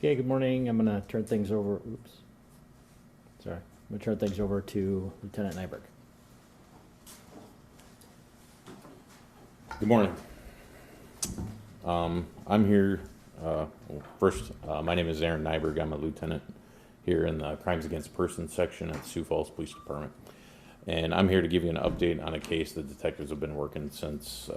Okay, good morning. I'm going to turn things over. Oops. Sorry. I'm going to turn things over to Lieutenant Nyberg. Good morning. I'm here. First, my name is Aaron Nyberg. I'm a lieutenant here in the Crimes Against Persons section at the Sioux Falls Police Department. And I'm here to give you an update on a case that detectives have been working since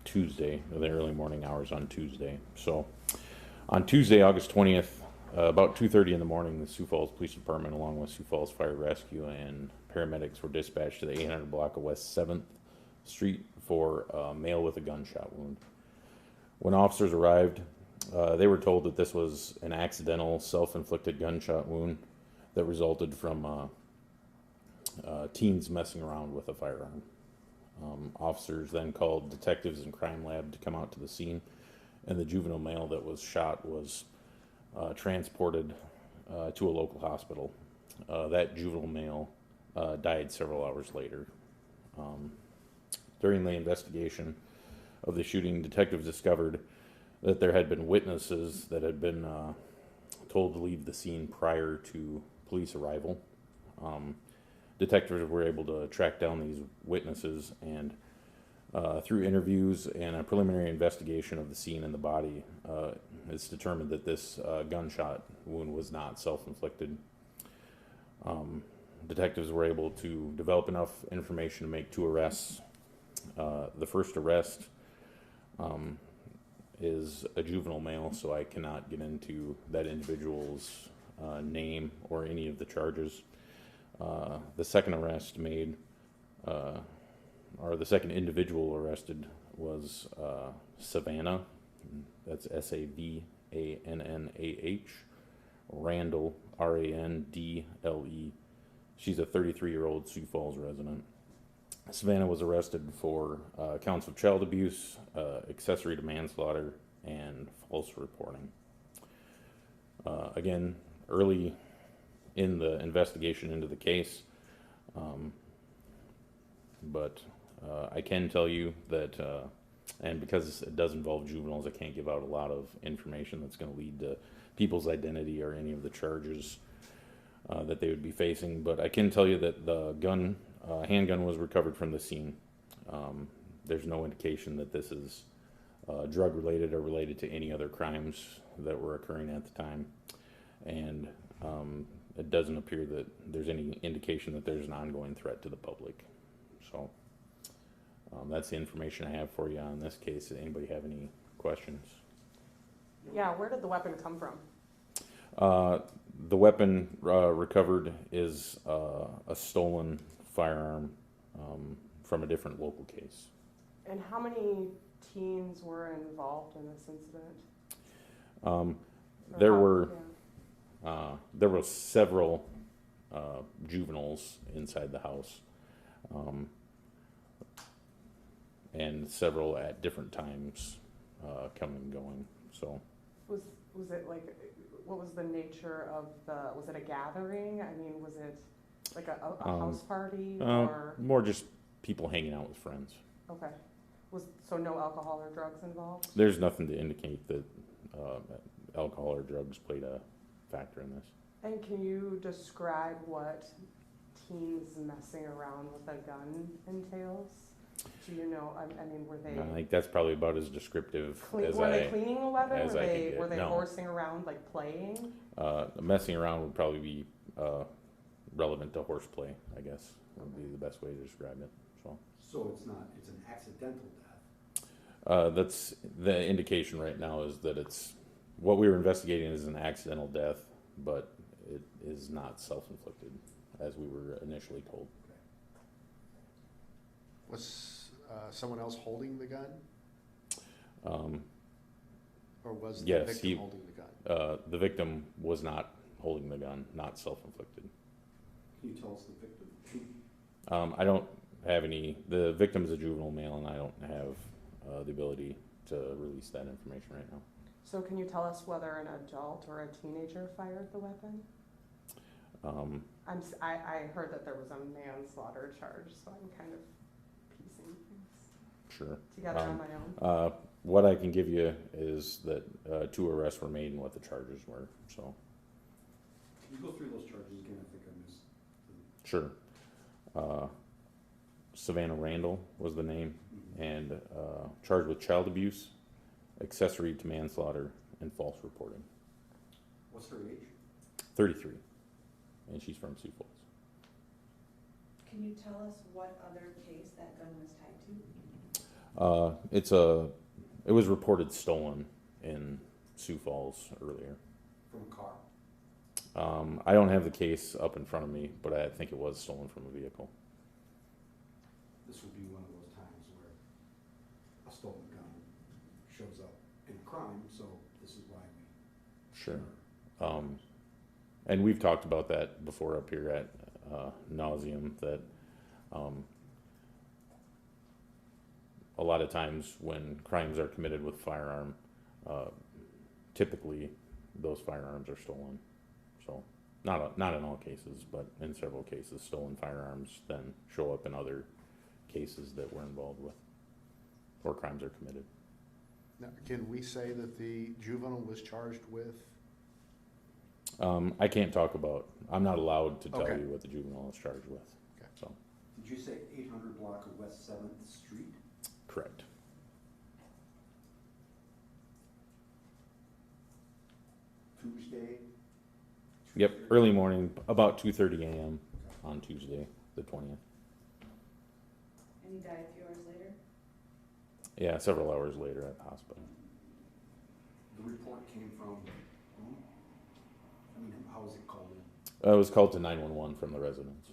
Tuesday, the early morning hours on Tuesday. So on Tuesday, August 20th, about 2:30 in the morning, the Sioux Falls Police Department, along with Sioux Falls Fire Rescue and paramedics, were dispatched to the 800 block of West 7th Street for a male with a gunshot wound. When officers arrived, they were told that this was an accidental self-inflicted gunshot wound that resulted from teens messing around with a firearm. Officers then called detectives and crime lab to come out to the scene, and the juvenile male that was shot was transported to a local hospital. That juvenile male died several hours later. During the investigation of the shooting, detectives discovered that there had been witnesses that had been told to leave the scene prior to police arrival. Detectives were able to track down these witnesses, and through interviews and a preliminary investigation of the scene and the body, it's determined that this gunshot wound was not self-inflicted. Detectives were able to develop enough information to make 2 arrests. The first arrest is a juvenile male, so I cannot get into that individual's name or any of the charges. The second arrest made, or the second individual arrested was Savannah, that's Savannah, Randle, Randle. She's a 33-year-old Sioux Falls resident. Savannah was arrested for counts of child abuse, accessory to manslaughter, and false reporting. Again, early in the investigation into the case, but I can tell you that, and because it does involve juveniles, I can't give out a lot of information that's going to lead to people's identity or any of the charges that they would be facing. But I can tell you that the handgun was recovered from the scene. There's no indication that this is drug related or related to any other crimes that were occurring at the time. And it doesn't appear that there's any indication that there's an ongoing threat to the public. So that's the information I have for you on this case. Does anybody have any questions? Yeah, where did the weapon come from? The weapon recovered is a stolen firearm from a different local case. And how many teens were involved in this incident? There were several juveniles inside the house, and several at different times coming and going. So Was it like, what was the nature of was it a gathering? I mean, was it like a house party or? More just people hanging out with friends. Okay. So no alcohol or drugs involved? There's nothing to indicate that alcohol or drugs played a factor in this. And can you describe what teens messing around with a gun entails? Do you know, I mean, were they? I think that's probably about as descriptive as were they cleaning a weapon? Were they no. horsing around, like playing? Messing around would probably be relevant to horseplay, I guess, would be the best way to describe it. So it's an accidental death? That's the indication right now, is that what we were investigating is an accidental death, but it is not self-inflicted, as we were initially told. Was someone else holding the gun? Or was the Yes, victim holding the gun? The victim was not holding the gun, not self-inflicted. Can you tell us the victim? I don't have the victim is a juvenile male, and I don't have the ability to release that information right now. So can you tell us whether an adult or a teenager fired the weapon? I heard that there was a manslaughter charge, so I'm kind of piecing things. Sure. together on my own? What I can give you is that 2 arrests were made and what the charges were, so, Can you go through those charges again? I think I missed. sure. Savannah Randall was the name, and charged with child abuse, accessory to manslaughter, and false reporting. What's her age? 33, and she's from Sioux Falls. Can you tell us what other case that gun was tied to? It was reported stolen in Sioux Falls earlier. From a car? I don't have the case up in front of me, but I think it was stolen from a vehicle. This would be one of those times where a stolen gun shows up in a crime, so this is why we. Sure. And we've talked about that before up here at nauseum, that a lot of times when crimes are committed with firearm, typically those firearms are stolen. So not in all cases, but in several cases, stolen firearms then show up in other cases that we're involved with or crimes are committed. Now, can we say that the juvenile was charged with? I can't talk about, I'm not allowed to tell Okay. you what the juvenile is charged with. Okay. So, Did you say 800 block of West 7th Street? correct. Tuesday? Yep, early morning, about 2:30 a.m. on Tuesday, the 20th. And he died a few hours later? Yeah, several hours later at the hospital. The report came from whom? I mean, how was it called in? It was called to 911 from the residents.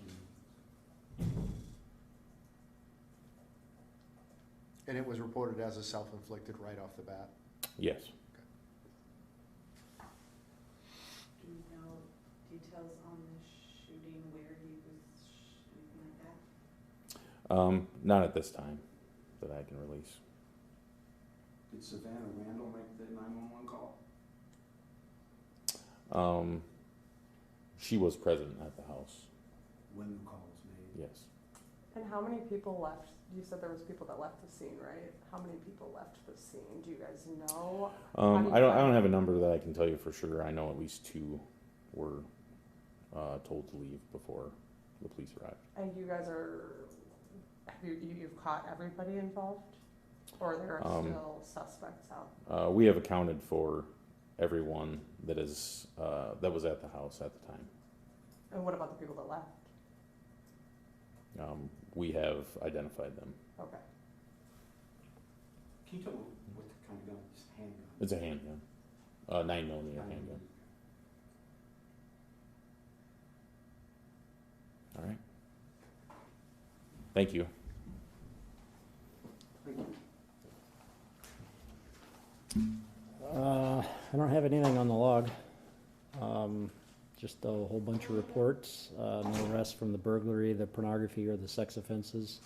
And it was reported as a self-inflicted right off the bat? Yes. Do you know details on the shooting, where he was, anything like that? Not at this time that I can release. Did Savannah Randall make the 911 call? She was present at the house. When the call was made? Yes. And how many people left? You said there was people that left the scene, right? How many people left the scene? Do you guys know? I don't have a number that I can tell you for sure. I know at least 2 were told to leave before the police arrived. And you guys you've caught everybody involved? Or there are still suspects out? We have accounted for everyone that is that was at the house at the time. And what about the people that left? We have identified them. Okay. Can you tell me what kind of gun? Just handgun? It's a handgun, 9mm handgun. All right. Thank you. Thank you. I don't have anything on the log. Just a whole bunch of reports, no arrests from the burglary, the pornography, or the sex offenses.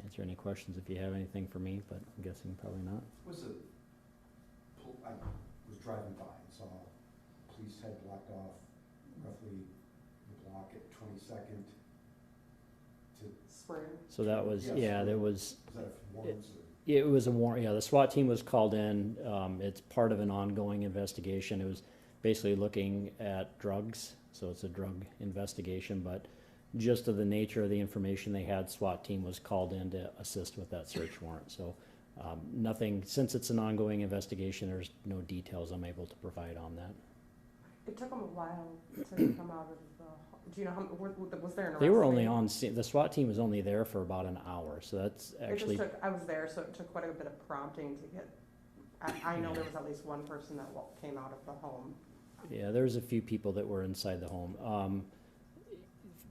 Answer any questions if you have anything for me, but I'm guessing probably not. I was driving by and saw police had blocked off roughly the block at 22nd to. Spring. So that was, Yes. yeah, there was, Was that a warrants or? it was a warrant, yeah, the SWAT team was called in. It's part of an ongoing investigation. It was basically looking at drugs, so it's a drug investigation, but just of the nature of the information they had, SWAT team was called in to assist with that search warrant. So nothing, since it's an ongoing investigation, there's no details I'm able to provide on that. It took them a while to come out of the, do you know how, was there an arrest? They were only made? on scene, the SWAT team was only there for about an hour, so that's actually, It just took, I was there, so it took quite a bit of prompting to get, I know there was at least one person that came out of the home. yeah, there's a few people that were inside the home.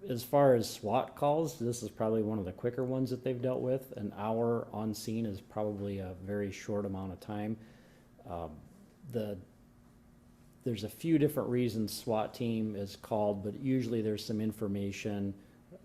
As far as SWAT calls, this is probably one of the quicker ones that they've dealt with. An hour on scene is probably a very short amount of time. There's a few different reasons SWAT team is called, but usually there's some information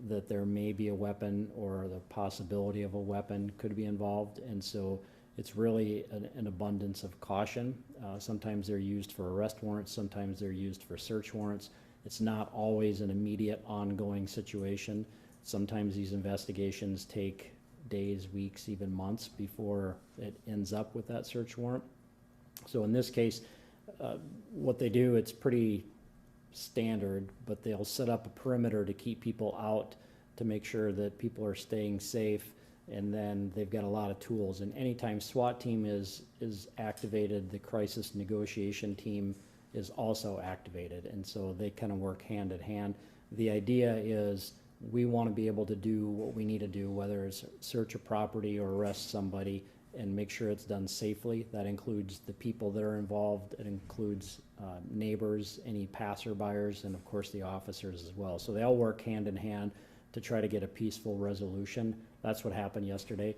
that there may be a weapon or the possibility of a weapon could be involved, and so it's really an abundance of caution. Sometimes they're used for arrest warrants, sometimes they're used for search warrants. It's not always an immediate ongoing situation. Sometimes these investigations take days, weeks, even months before it ends up with that search warrant. So in this case, what they do, it's pretty standard, but they'll set up a perimeter to keep people out, to make sure that people are staying safe. And then they've got a lot of tools, and anytime SWAT team is activated, the crisis negotiation team is also activated, and so they kind of work hand in hand. The idea is we want to be able to do what we need to do, whether it's search a property or arrest somebody, and make sure it's done safely. That includes the people that are involved, it includes neighbors, any passerbyers, and of course the officers as well. So they all work hand in hand to try to get a peaceful resolution. That's what happened yesterday.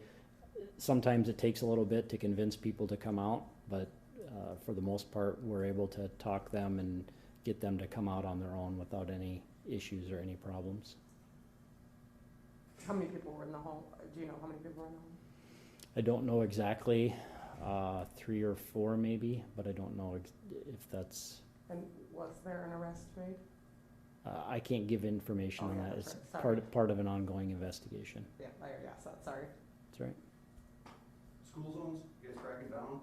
Sometimes it takes a little bit to convince people to come out, but for the most part, we're able to talk them and get them to come out on their own without any issues or any problems. How many people were in the home? Do you know how many people were in the home? I don't know exactly, 3 or 4 maybe, but I don't know if that's, And was there an arrest made? I can't give information Oh, on yeah, that. that's It's right. Sorry. part of an ongoing investigation. Yeah, yes, sorry. That's right. School zones, you guys cracking down?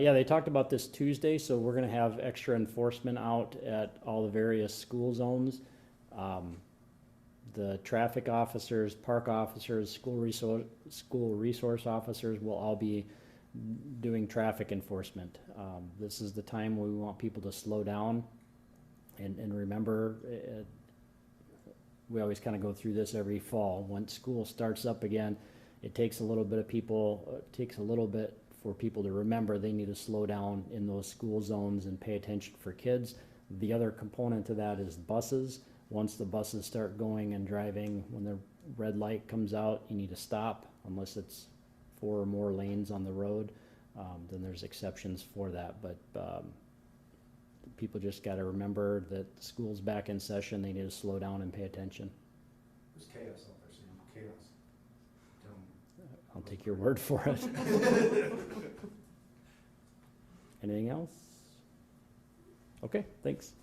Yeah, they talked about this Tuesday, so we're gonna have extra enforcement out at all the various school zones. The traffic officers, park officers, school resource officers will all be doing traffic enforcement. This is the time where we want people to slow down and remember, we always kind of go through this every fall. Once school starts up again, it takes a little bit for people to remember they need to slow down in those school zones and pay attention for kids. The other component to that is buses. Once the buses start going and driving, when the red light comes out, you need to stop unless it's 4 or more lanes on the road. Then there's exceptions for that, but people just gotta remember that school's back in session, they need to slow down and pay attention. There's chaos out there, Sam, chaos. Tell 'em. I'll take your word for it. Anything else? Okay, thanks.